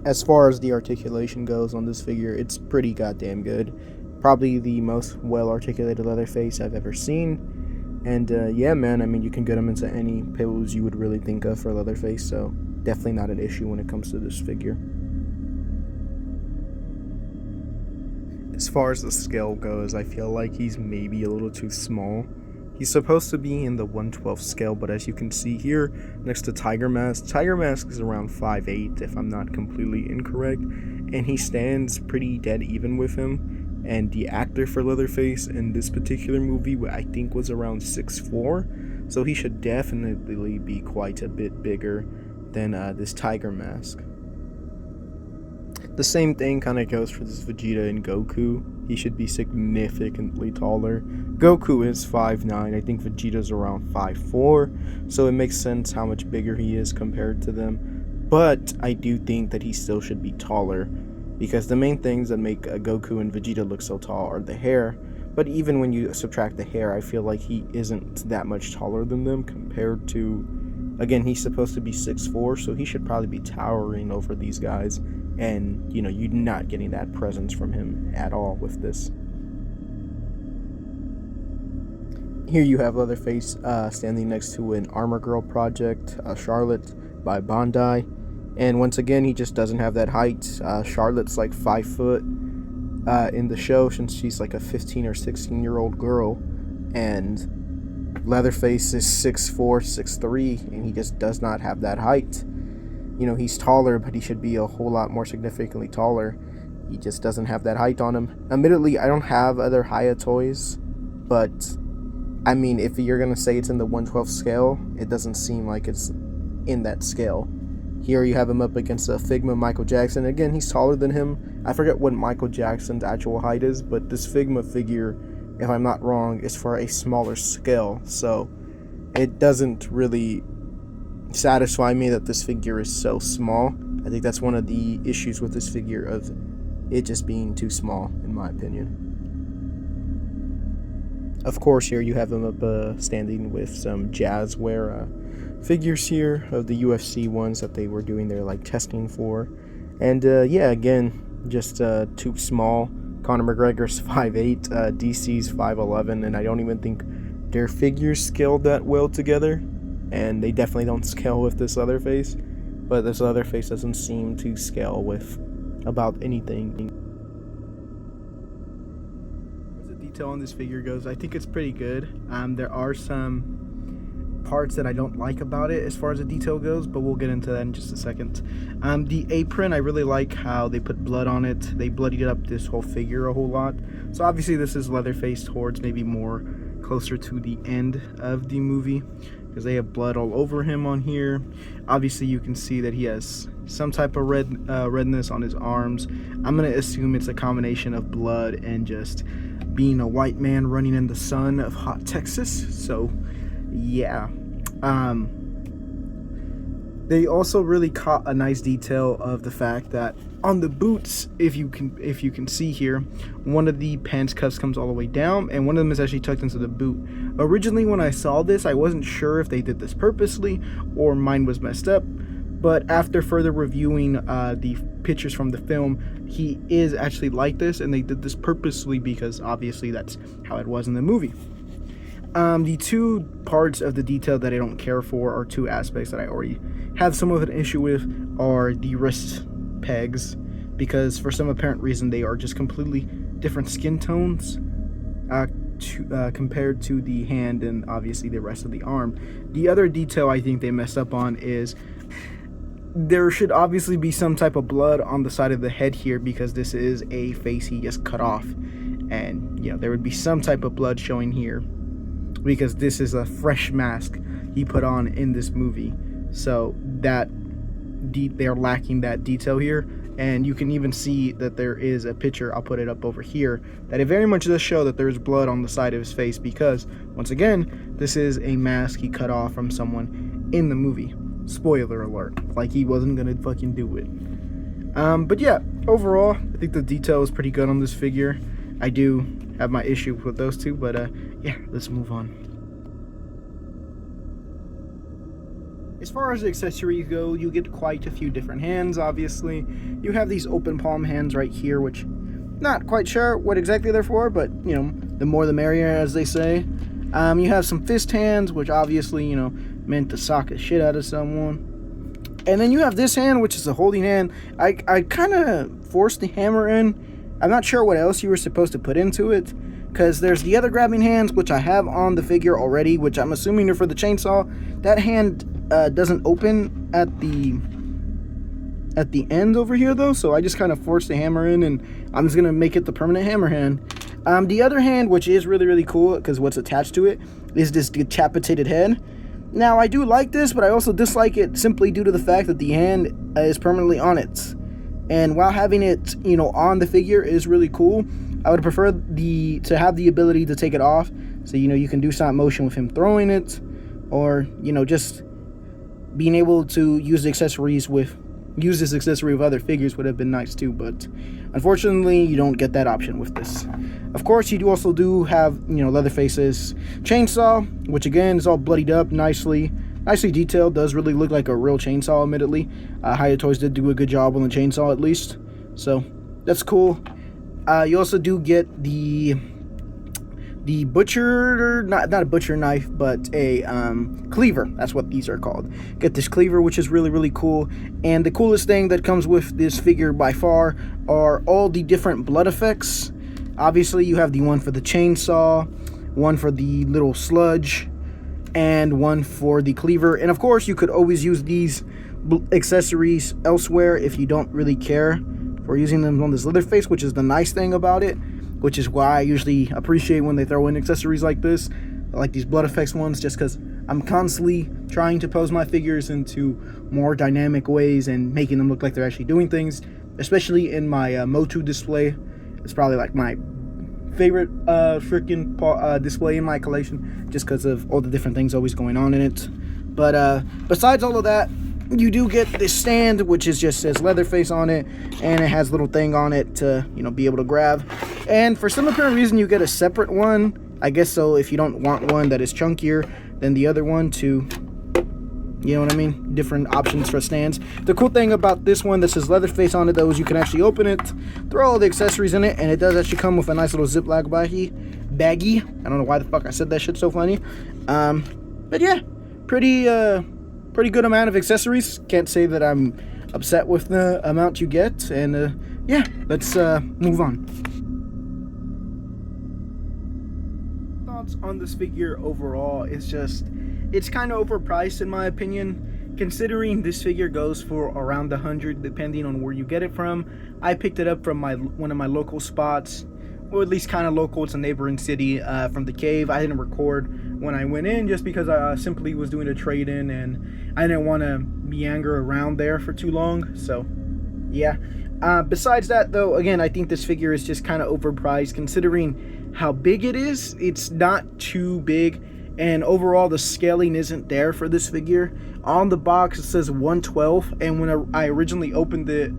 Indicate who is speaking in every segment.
Speaker 1: As far as the articulation goes on this figure, it's pretty goddamn good. Probably the most well-articulated Leatherface I've ever seen. And yeah, man, I mean, you can get him into any pose you would really think of for Leatherface, so definitely not an issue when it comes to this figure. As far as the scale goes, I feel like he's maybe a little too small. He's supposed to be in the 1/12 scale, but as you can see here, next to Tiger Mask is around 5'8", if I'm not completely incorrect, and he stands pretty dead even with him. And the actor for Leatherface in this particular movie, I think, was around 6'4", so he should definitely be quite a bit bigger than this Tiger Mask. The same thing kind of goes for this Vegeta and Goku. He should be significantly taller. Goku is 5'9", I think Vegeta's around 5'4", so it makes sense how much bigger he is compared to them. But I do think that he still should be taller, because the main things that make Goku and Vegeta look so tall are the hair. But even when you subtract the hair, I feel like he isn't that much taller than them compared to... Again, he's supposed to be 6'4", so he should probably be towering over these guys. And, you know, you're not getting that presence from him at all with this. Here you have Leatherface standing next to an Armor Girl project, Charlotte by Bandai. And once again, he just doesn't have that height. Charlotte's like 5 foot in the show, since she's like a 15 or 16-year-old girl. And Leatherface is 6'4", 6'3", and he just does not have that height. You know, he's taller, but he should be a whole lot more significantly taller. He just doesn't have that height on him. Admittedly, I don't have other Hiya toys, but I mean, if you're gonna say it's in the 1/12 scale, it doesn't seem like it's in that scale. Here you have him up against a Figma Michael Jackson. Again, he's taller than him. I forget what Michael Jackson's actual height is, but this Figma figure, if I'm not wrong, is for a smaller scale, so it doesn't really satisfy me that this figure is so small. I think that's one of the issues with this figure, of it just being too small, in my opinion. Of course, here you have him up standing with some Jazzware figures here of the UFC ones that they were doing their like testing for. And yeah, again, just too small. Conor McGregor's 5'8", DC's 5'11", and I don't even think their figures scaled that well together. And they definitely don't scale with this Leatherface, but this Leatherface doesn't seem to scale with about anything. As the detail on this figure goes, I think it's pretty good. There are some parts that I don't like about it as far as the detail goes, but we'll get into that in just a second. The apron, I really like how they put blood on it. They bloodied up this whole figure a whole lot. So obviously this is Leatherface towards maybe more closer to the end of the movie, because they have blood all over him on here. Obviously you can see that he has some type of redness on his arms. I'm gonna assume it's a combination of blood and just being a white man running in the sun of hot Texas. So yeah, they also really caught a nice detail of the fact that on the boots, if you can see here, one of the pants cuffs comes all the way down, and one of them is actually tucked into the boot. Originally, when I saw this, I wasn't sure if they did this purposely or mine was messed up, but after further reviewing the pictures from the film, he is actually like this, and they did this purposely because obviously that's how it was in the movie. The two parts of the detail that I don't care for, or two aspects that I already have somewhat of an issue with, are the wrist pegs, because for some apparent reason they are just completely different skin tones compared to the hand and obviously the rest of the arm. The other detail I think they messed up on is there should obviously be some type of blood on the side of the head here, because this is a face he just cut off, and you know, there would be some type of blood showing here because this is a fresh mask he put on in this movie. So that they're lacking that detail here, and you can even see that there is a picture, I'll put it up over here, that it very much does show that there's blood on the side of his face, because once again, this is a mask he cut off from someone in the movie. Spoiler alert, like he wasn't gonna fucking do it. But yeah, overall I think the detail is pretty good on this figure. I do have my issue with those two, but yeah, let's move on. As far as accessories go, you get quite a few different hands, obviously. You have these open palm hands right here, which not quite sure what exactly they're for, but, you know, the more the merrier, as they say. You have some fist hands, which obviously, you know, meant to sock the shit out of someone. And then you have this hand, which is a holding hand. I kind of forced the hammer in. I'm not sure what else you were supposed to put into it, because there's the other grabbing hands, which I have on the figure already, which I'm assuming are for the chainsaw. That hand doesn't open at the end over here, though, so I just kind of forced the hammer in, and I'm just going to make it the permanent hammer hand. The other hand, which is really, really cool, because what's attached to it is this decapitated head. Now, I do like this, but I also dislike it simply due to the fact that the hand is permanently on it. And while having it, you know, on the figure is really cool, I would prefer to have the ability to take it off. So, you know, you can do stop motion with him throwing it, or, you know, just being able to use this accessory with other figures would have been nice too, but unfortunately you don't get that option with this. Of course, you do have, you know, Leatherface's chainsaw, which again is all bloodied up, nicely detailed. Does really look like a real chainsaw, admittedly. Hiya Toys did do a good job on the chainsaw, at least, so that's cool. You also do get the butcher, not a butcher knife, but a cleaver. That's what these are called. Get this cleaver, which is really, really cool. And the coolest thing that comes with this figure by far are all the different blood effects. Obviously, you have the one for the chainsaw, one for the little sludge, and one for the cleaver. And of course, you could always use these accessories elsewhere if you don't really care for using them on this Leatherface, which is the nice thing about it, which is why I usually appreciate when they throw in accessories like this, like these blood effects ones, just because I'm constantly trying to pose my figures into more dynamic ways and making them look like they're actually doing things, especially in my Motu display. It's probably like my favorite freaking display in my collection, just because of all the different things always going on in it. But besides all of that, you do get this stand, which just says Leatherface on it, and it has a little thing on it to, you know, be able to grab. And for some apparent reason, you get a separate one, I guess, so if you don't want one that is chunkier than the other one to, you know what I mean, different options for stands. The cool thing about this one that says Leatherface on it, though, is you can actually open it, throw all the accessories in it, and it does actually come with a nice little Ziploc baggie. I don't know why the fuck I said that shit so funny. But yeah, pretty good amount of accessories. Can't say that I'm upset with the amount you get. And yeah, let's move on. Thoughts on this figure overall is just, it's kind of overpriced in my opinion, considering this figure goes for around $100 depending on where you get it from. I picked it up from one of my local spots, or at least kind of local. It's a neighboring city from the Cave. I didn't record when I went in just because I simply was doing a trade-in and I didn't want to meander around there for too long. So yeah, besides that though, again, I think this figure is just kind of overpriced considering how big it is. It's not too big, and overall the scaling isn't there for this figure. On the box it says 1/12, and when I originally opened it,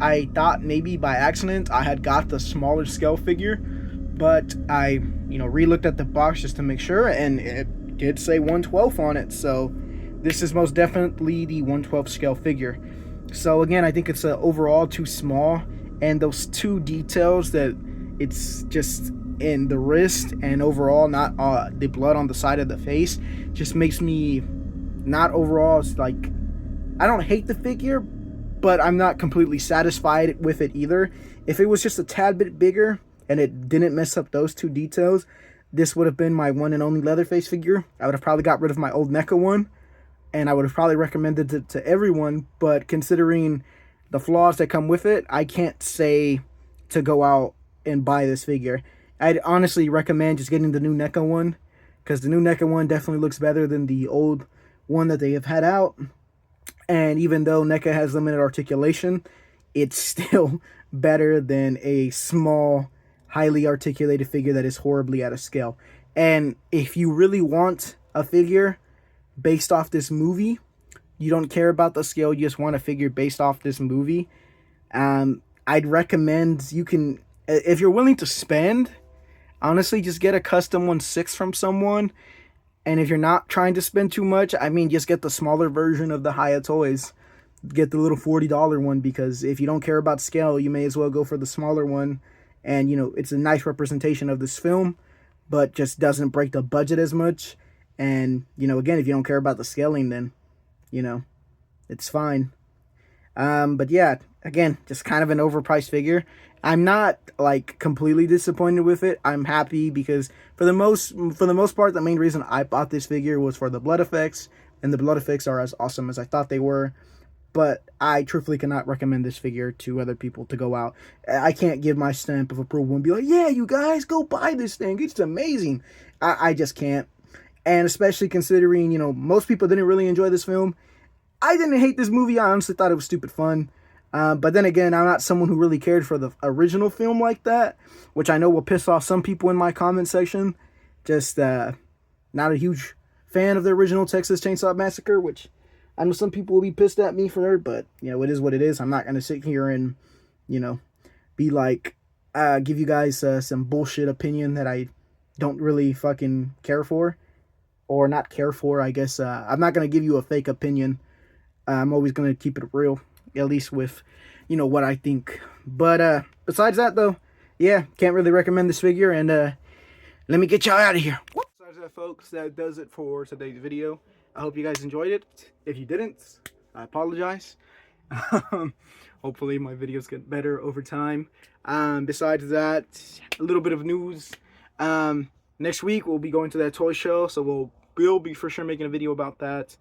Speaker 1: I thought maybe by accident I had got the smaller scale figure, but I, you know, re-looked at the box just to make sure, and it did say 1/12 on it. So this is most definitely the 1/12 scale figure. So again, I think it's overall too small, and those two details that it's just in the wrist and overall not the blood on the side of the face just makes me not overall, it's like, I don't hate the figure, but I'm not completely satisfied with it either. If it was just a tad bit bigger and it didn't mess up those two details, this would have been my one and only Leatherface figure. I would have probably got rid of my old NECA one, and I would have probably recommended it to everyone, but considering the flaws that come with it, I can't say to go out and buy this figure. I'd honestly recommend just getting the new NECA one, because the new NECA one definitely looks better than the old one that they have had out. And even though NECA has limited articulation, it's still better than a small, highly articulated figure that is horribly out of scale. And if you really want a figure based off this movie, you don't care about the scale, you just want a figure based off this movie, I'd recommend, you can, if you're willing to spend, honestly, just get a custom 1/6 from someone.
Speaker 2: And if you're not trying to spend too much, I mean, just get the smaller version of the Hiya toys. Get the little $40 one, because if you don't care about scale, you may as well go for the smaller one. And, you know, it's a nice representation of this film, but just doesn't break the budget as much. And, you know, again, if you don't care about the scaling, then, you know, it's fine. But yeah, again, just kind of an overpriced figure. I'm not like completely disappointed with it. I'm happy because for the most part, the main reason I bought this figure was for the blood effects, and the blood effects are as awesome as I thought they were. But I truthfully cannot recommend this figure to other people to go out. I can't give my stamp of approval and be like, yeah, you guys go buy this thing. It's amazing. I just can't. And especially considering, you know, most people didn't really enjoy this film. I didn't hate this movie. I honestly thought it was stupid fun. But then again, I'm not someone who really cared for the original film like that, which I know will piss off some people in my comment section. Just not a huge fan of the original Texas Chainsaw Massacre, which I know some people will be pissed at me for it, but, you know, it is what it is. I'm not going to sit here and, you know, be like, give you guys some bullshit opinion that I don't really fucking care for. Or not care for, I guess. I'm not going to give you a fake opinion. I'm always going to keep it real, at least with, you know, what I think. But besides that, though, yeah, can't really recommend this figure, and let me get y'all out of here.
Speaker 1: Besides that, folks, that does it for today's video. I hope you guys enjoyed it. If you didn't, I apologize. Hopefully my videos get better over time. Besides that, a little bit of news. Next week we'll be going to that toy show, so we'll be for sure making a video about that.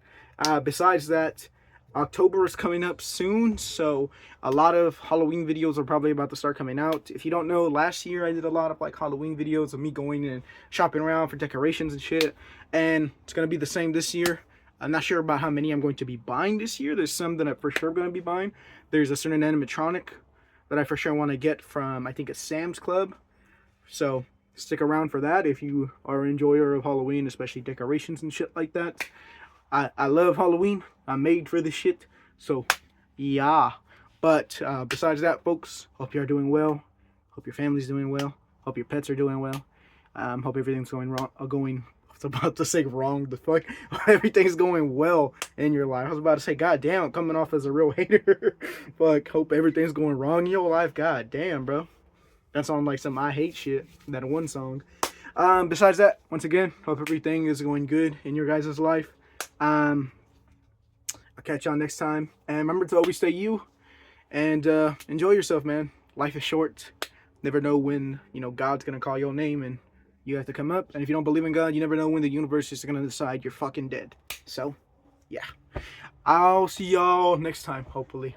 Speaker 1: Besides that, October is coming up soon, so a lot of Halloween videos are probably about to start coming out. If you don't know, last year I did a lot of like Halloween videos of me going and shopping around for decorations and shit, and it's gonna be the same this year. I'm not sure about how many I'm going to be buying this year. There's some that I'm for sure going to be buying. There's a certain animatronic that I for sure want to get from, I think it's Sam's Club, so stick around for that if you are an enjoyer of Halloween, especially decorations and shit like that. I love Halloween. I'm made for this shit. So, yeah. But besides that, folks, hope you are doing well. Hope your family's doing well. Hope your pets are doing well. Hope everything's going wrong. I was about to say wrong. The fuck? Everything's going well in your life. I was about to say, God damn, I'm coming off as a real hater. Fuck. Hope everything's going wrong in your life. God damn, bro. That's on like some I hate shit. That one song. Besides that, once again, hope everything is going good in your guys' life. I'll catch y'all next time. And remember to always stay you. And enjoy yourself, man. Life is short. Never know when, you know, God's going to call your name and you have to come up. And if you don't believe in God, you never know when the universe is going to decide you're fucking dead. So, yeah. I'll see y'all next time, hopefully.